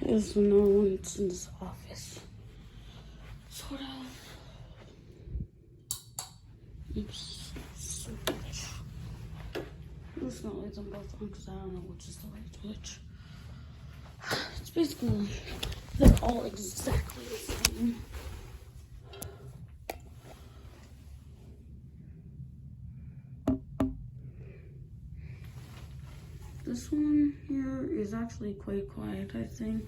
There's no one that's in this office. Sort of. Oops. Switch. I'm just gonna leave them both on because I don't know which is the right switch. It's basically, they're all exactly the same. This one here is actually quite quiet, I think.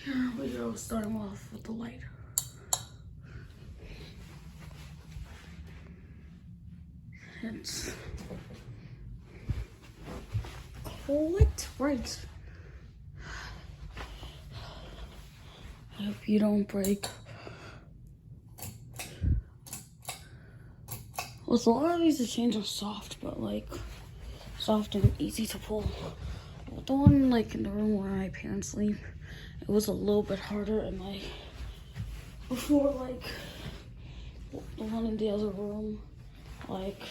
Here we go, starting off with the light. It's quite bright. I hope you don't break. With a lot of these, the chains are soft, but like soft and easy to pull. But the one like in the room where my parents sleep, it was a little bit harder, and like before, like the one in the other room, like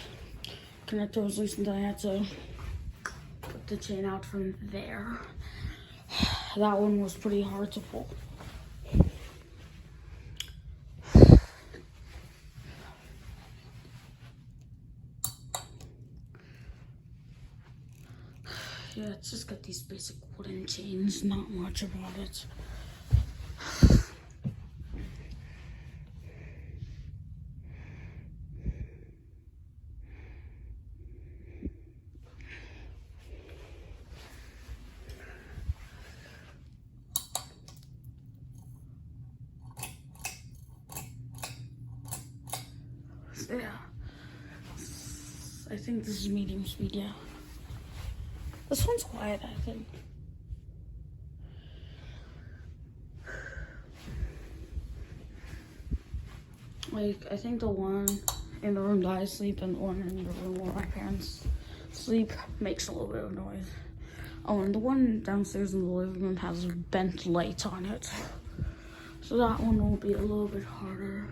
connector was loose, and I had to put the chain out from there. That one was pretty hard to pull. Yeah, it's just got these basic wooden chains, not much about it. So yeah, I think this is medium speed, yeah. This one's quiet, I think. Like, I think the one in the room that I sleep and the one in the room where my parents sleep makes a little bit of noise. Oh, and the one downstairs in the living room has bent lights on it. So that one will be a little bit harder.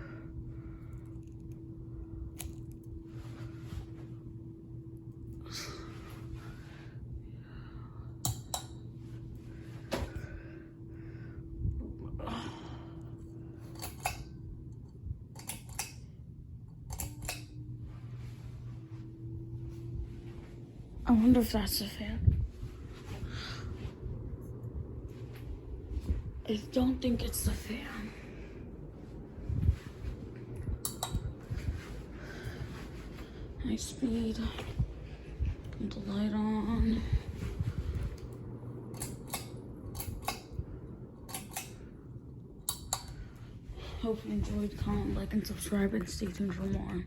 I wonder if that's a fan. I don't think it's the fan. High speed. Put the light on. Hope you enjoyed. Comment, like, and subscribe, and stay tuned for more.